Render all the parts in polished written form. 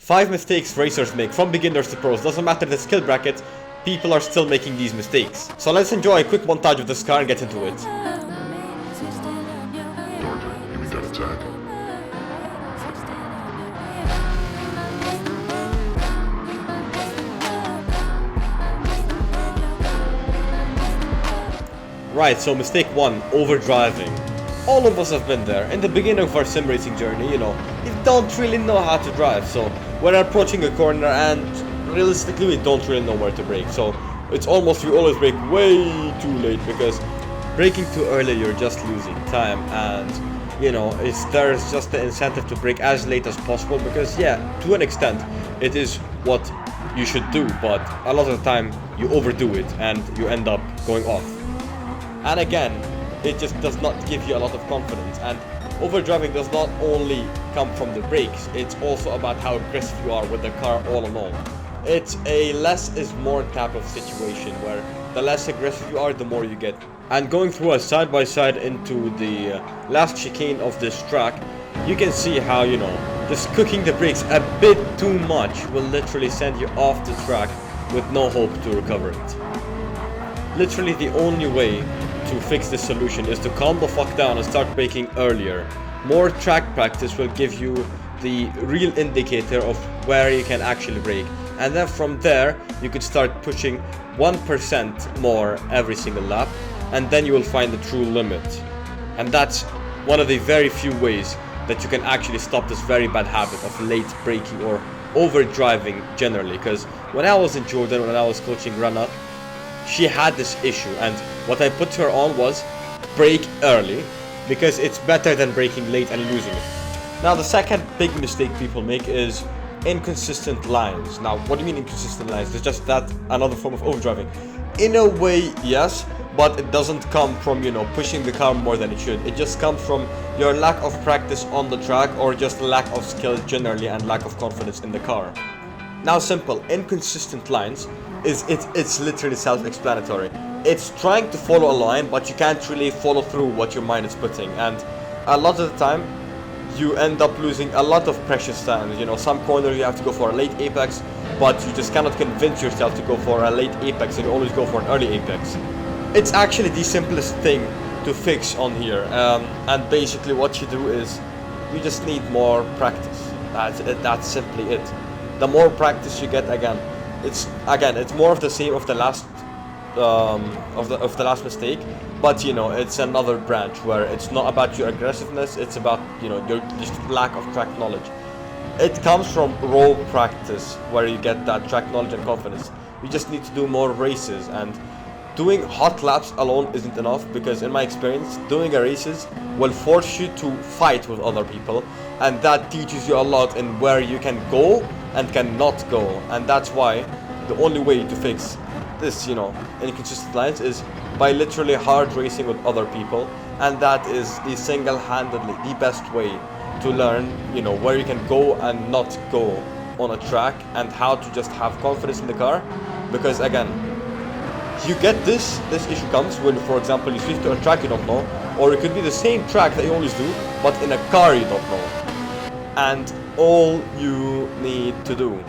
5 mistakes racers make from beginners to pros. Doesn't matter the skill bracket, people are still making these mistakes. So let's enjoy a quick montage of this car and get into it. Right, so mistake 1, overdriving. All of us have been there. In the beginning of our sim racing journey, you don't really know how to drive. So we're approaching a corner and realistically we don't really know where to brake. So it's almost, we always brake way too late, because braking too early you're just losing time, and there's just the incentive to brake as late as possible, because yeah, to an extent it is what you should do, but a lot of the time you overdo it and you end up going off. And again, it just does not give you a lot of confidence, and overdriving does not only come from the brakes, it's also about how aggressive you are with the car all along. It's a less is more type of situation, where the less aggressive you are, the more you get. And going through a side-by-side into the last chicane of this track, you can see how, just cooking the brakes a bit too much will literally send you off the track with no hope to recover it. Literally the only way to fix this solution is to calm the fuck down and start braking earlier. More track practice will give you the real indicator of where you can actually brake, and then from there you could start pushing 1% more every single lap, and then you will find the true limit. And that's one of the very few ways that you can actually stop this very bad habit of late braking or overdriving generally. Because when I was in Jordan, when I was coaching Rana, she had this issue, and what I put her on was brake early, because it's better than braking late and losing it. Now the second big mistake people make is inconsistent lines. Now what do you mean inconsistent lines? It's just that another form of overdriving. In a way, yes, but it doesn't come from pushing the car more than it should. It just comes from your lack of practice on the track, or just lack of skill generally and lack of confidence in the car. Now simple, inconsistent lines it's literally self-explanatory. It's trying to follow a line, but you can't really follow through what your mind is putting, and a lot of the time you end up losing a lot of precious time. Some corner you have to go for a late apex, but you just cannot convince yourself to go for a late apex, and you always go for an early apex. It's actually the simplest thing to fix on here, and basically what you do is you just need more practice. That's simply it. The more practice you get, it's more of the same of the last of the last mistake, but it's another branch where it's not about your aggressiveness, it's about your just lack of track knowledge. It comes from raw practice, where you get that track knowledge and confidence. You just need to do more races, and doing hot laps alone isn't enough, because in my experience, doing a races will force you to fight with other people, and that teaches you a lot in where you can go and cannot go. And that's why the only way to fix this inconsistent lines is by literally hard racing with other people, and that is the single-handedly the best way to learn where you can go and not go on a track, and how to just have confidence in the car. Because again, you get this issue comes when, for example, you switch to a track you don't know, or it could be the same track that you always do, but in a car you don't know. And all you need to do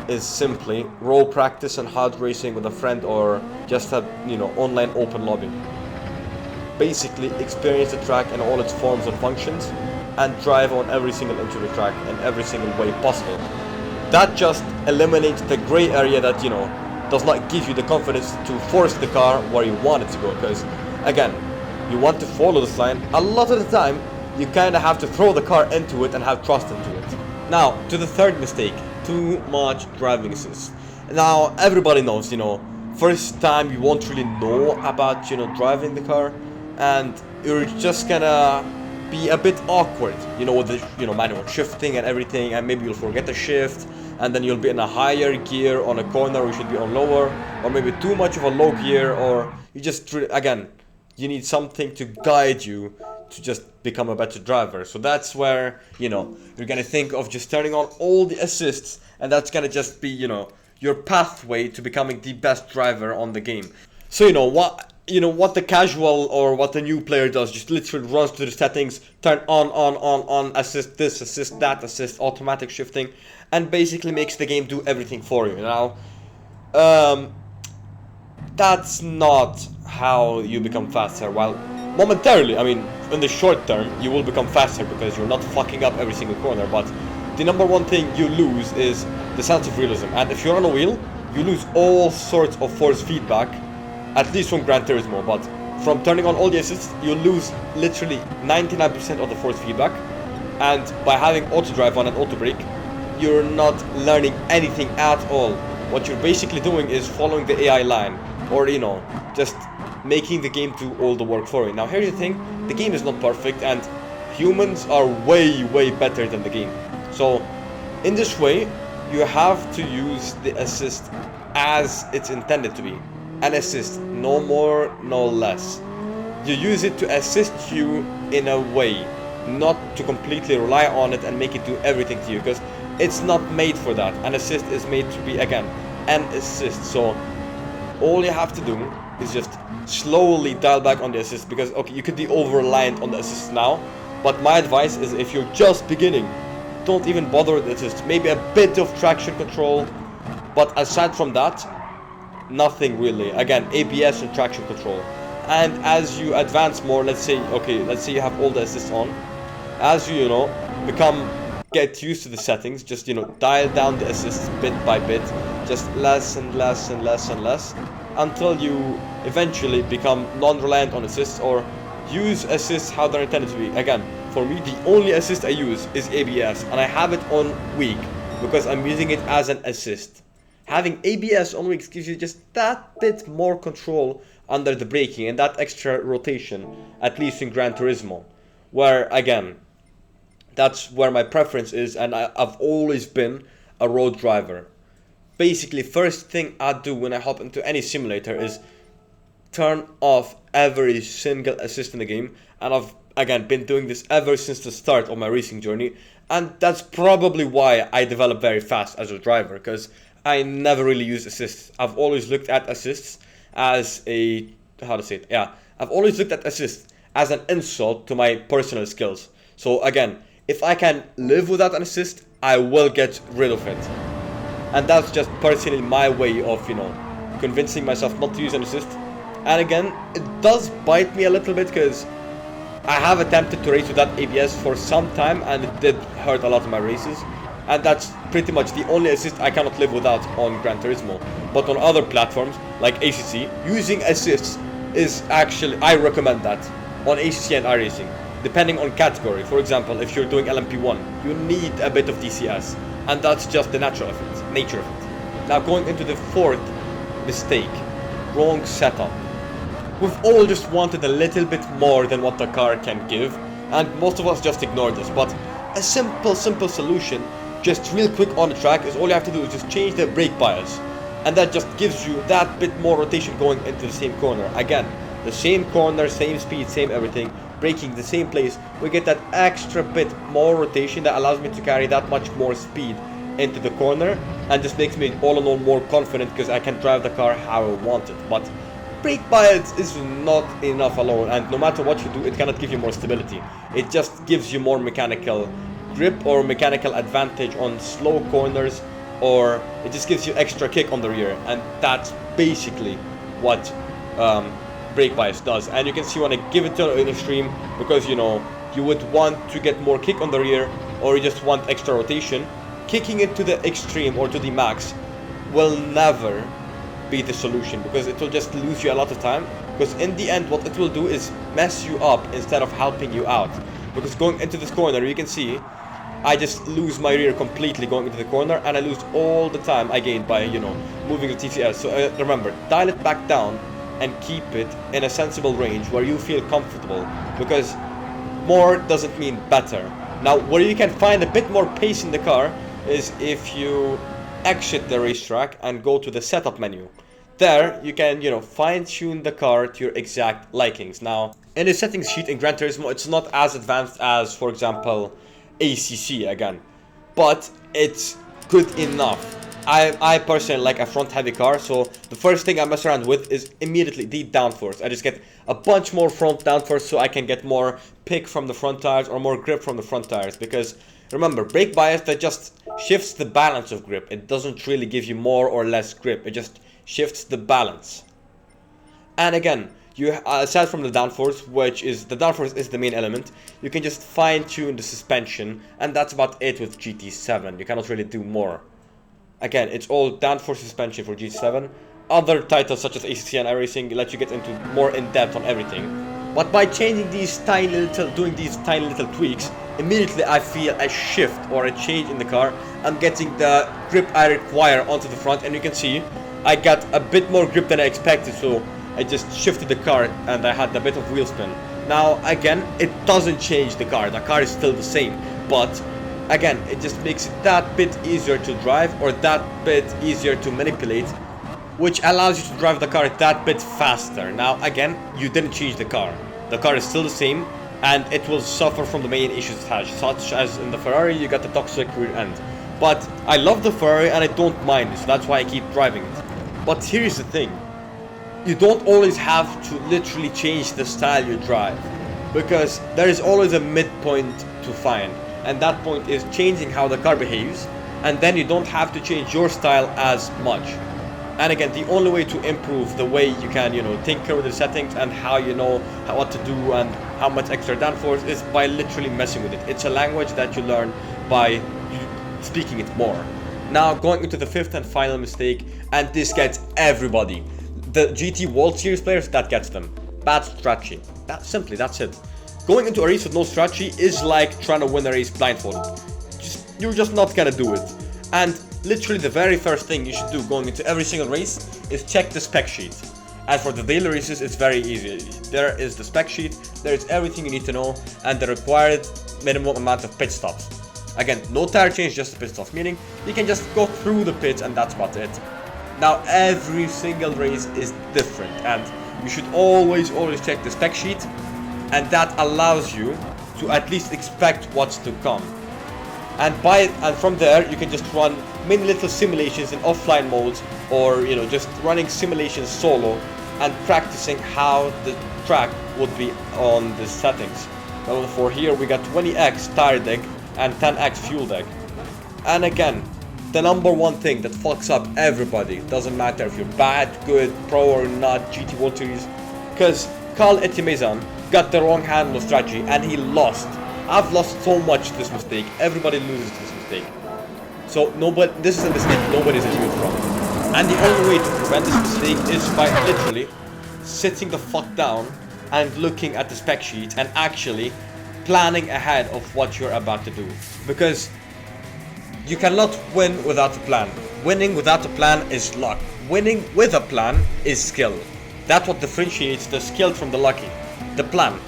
is simply raw practice and hard racing with a friend, or just a online open lobby. Basically experience the track in all its forms and functions, and drive on every single inch of the track in every single way possible. That just eliminates the gray area that does not give you the confidence to force the car where you want it to go. Because again, you want to follow this line, a lot of the time you kind of have to throw the car into it and have trust into it. Now to the third mistake, too much driving assist. Now everybody knows, first time you won't really know about driving the car, and you're just gonna be a bit awkward, with the manual shifting and everything, and maybe you'll forget to shift, and then you'll be in a higher gear on a corner, you should be on lower, or maybe too much of a low gear, or you just again, you need something to guide you to just become a better driver. So that's where you're gonna think of just turning on all the assists, and that's gonna just be your pathway to becoming the best driver on the game. So what the casual or what the new player does, just literally runs to the settings, turn on, assist this, assist that, assist automatic shifting, and basically makes the game do everything for you. Now, um, that's not how you become faster. While momentarily, I mean, in the short term, you will become faster because you're not fucking up every single corner, but the number one thing you lose is the sense of realism. And if you're on a wheel, you lose all sorts of force feedback, at least from Gran Turismo, but from turning on all the assists, you lose literally 99% of the force feedback. And by having auto drive on and auto brake, you're not learning anything at all. What you're basically doing is following the AI line, or you know, just making the game do all the work for you. Now here's the thing, the game is not perfect and humans are way better than the game. So in this way, you have to use the assist as it's intended to be. An assist, no more, no less. You use it to assist you in a way, not to completely rely on it and make it do everything to you, because it's not made for that. An assist is made to be, again, an assist. So all you have to do is just slowly dial back on the assist, because okay, you could be over reliant on the assist now, but my advice is if you're just beginning, don't even bother with the assist. Maybe a bit of traction control, but aside from that, nothing really. Again, ABS and traction control. And as you advance more, let's say you have all the assists on, as you know, get used to the settings, just dial down the assists bit by bit, just less and less and less and less, until you eventually become non-reliant on assists, or use assists how they're intended to be. Again, for me, the only assist I use is ABS, and I have it on weak because I'm using it as an assist. Having ABS on weak gives you just that bit more control under the braking and that extra rotation, at least in Gran Turismo, where again, that's where my preference is, and I've always been a road driver. Basically, first thing I do when I hop into any simulator is turn off every single assist in the game, and I've again been doing this ever since the start of my racing journey, and that's probably why I developed very fast as a driver, because I never really used assists. I've always looked at assists as I've always looked at assists as an insult to my personal skills. So again, if I can live without an assist, I will get rid of it. And that's just personally my way of, convincing myself not to use an assist. And again, it does bite me a little bit, because I have attempted to race without ABS for some time, and it did hurt a lot of my races. And that's pretty much the only assist I cannot live without on Gran Turismo. But on other platforms, like ACC, using assists is actually, I recommend that on ACC and iRacing, depending on category. For example, if you're doing LMP1, you need a bit of DCS, and that's just the nature of it. Now going into the fourth mistake, wrong setup. We've all just wanted a little bit more than what the car can give, and most of us just ignore this, but a simple solution, just real quick on the track, is all you have to do is just change the brake bias, and that just gives you that bit more rotation going into the same corner. Again, the same corner, same speed, same everything, braking the same place, we get that extra bit more rotation that allows me to carry that much more speed into the corner, and just makes me all in all more confident because I can drive the car how I want it. But brake bias is not enough alone, and no matter what you do, it cannot give you more stability. It just gives you more mechanical grip or mechanical advantage on slow corners, or it just gives you extra kick on the rear, and that's basically what brake bias does. And you can see when I give it to an extreme, because you would want to get more kick on the rear, or you just want extra rotation, kicking it to the extreme or to the max will never be the solution, because it will just lose you a lot of time, because in the end what it will do is mess you up instead of helping you out. Because going into this corner, you can see I just lose my rear completely going into the corner, and I lose all the time I gained by moving the TCS. So remember, dial it back down and keep it in a sensible range where you feel comfortable, because more doesn't mean better. Now, where you can find a bit more pace in the car is if you exit the racetrack and go to the setup menu. There you can fine-tune the car to your exact likings. Now, in the settings sheet in Gran Turismo, it's not as advanced as, for example, ACC again, but it's good enough. I personally like a front heavy car, so the first thing I mess around with is immediately the downforce. I just get a bunch more front downforce so I can get more pick from the front tires or more grip from the front tires, because Remember, brake bias, that just shifts the balance of grip. It doesn't really give you more or less grip, it just shifts the balance. And again, you aside from the downforce, which is the downforce is the main element, you can just fine tune the suspension, and that's about it with GT7. You cannot really do more. Again, it's all downforce suspension for GT7. Other titles such as ACC and iRacing let you get into more in depth on everything. But by changing these tiny little, doing these tiny little tweaks, immediately I feel a shift or a change in the car. I'm getting the grip I require onto the front, and you can see I got a bit more grip than I expected, so I just shifted the car and I had a bit of wheel spin. Now again, it doesn't change the car is still the same, but again, it just makes it that bit easier to drive, or that bit easier to manipulate, which allows you to drive the car that bit faster. Now again, you didn't change the car is still the same, and it will suffer from the main issues it has, such as in the Ferrari you got the toxic rear end. But I love the Ferrari and I don't mind it, so that's why I keep driving it. But here's the thing, you don't always have to literally change the style you drive, because there is always a midpoint to find, and that point is changing how the car behaves, and then you don't have to change your style as much. And again, the only way to improve the way you can, tinker with the settings and how what to do and how much extra downforce is by literally messing with it. It's a language that you learn by speaking it more. Now going into the fifth and final mistake, and this gets everybody. The GT World Series players, that gets them. Bad strategy. That's it. Going into a race with no strategy is like trying to win a race blindfolded. You're just not gonna do it. And literally the very first thing you should do going into every single race is check the spec sheet. And for the daily races, it's very easy. There is the spec sheet, there is everything you need to know, and the required minimum amount of pit stops. Again, no tire change, just pit stops, meaning you can just go through the pits and that's about it. Now every single race is different, and you should always check the spec sheet, and that allows you to at least expect what's to come. And from there you can just run many little simulations in offline modes, or just running simulations solo and practicing how the track would be on the settings. Now for here we got 20x tire deck and 10x fuel deck. And again, the number one thing that fucks up everybody, doesn't matter if you're bad, good, pro or not, GT World Series, because Carl Etimezan got the wrong handle strategy and he lost. I've lost so much this mistake. Everybody loses this mistake. So this is a mistake nobody's immune from. And the only way to prevent this mistake is by literally sitting the fuck down and looking at the spec sheet and actually planning ahead of what you're about to do. Because you cannot win without a plan. Winning without a plan is luck. Winning with a plan is skill. That's what differentiates the skill from the lucky. The plan.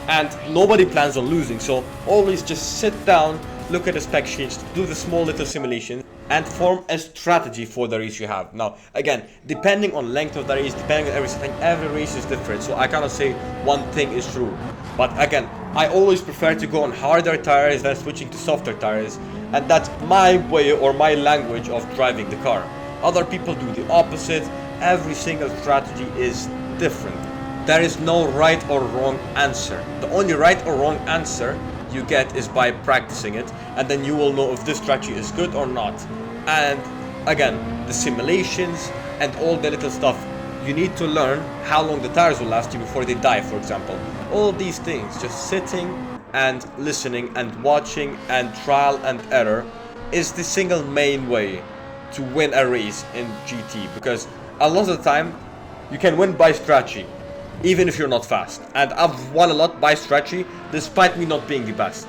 And nobody plans on losing, so always just sit down, look at the spec sheets, do the small little simulations, and form a strategy for the race you have. Now, again, depending on length of the race, depending on everything, every race is different, so I cannot say one thing is true. But again, I always prefer to go on harder tires than switching to softer tires, and that's my way or my language of driving the car. Other people do the opposite. Every single strategy is different. There is no right or wrong answer. The only right or wrong answer you get is by practicing it, and then you will know if this strategy is good or not. And again, the simulations and all the little stuff, you need to learn how long the tires will last you before they die, for example. All these things, just sitting and listening and watching and trial and error is the single main way to win a race in GT, because a lot of the time you can win by strategy even if you're not fast, and I've won a lot by strategy despite me not being the best.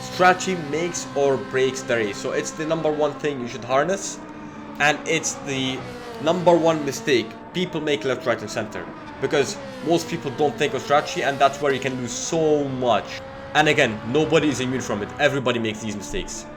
Strategy makes or breaks the race, so it's the number one thing you should harness, and it's the number one mistake people make left, right and center, because most people don't think of strategy, and that's where you can lose so much. And again, nobody is immune from it. Everybody makes these mistakes.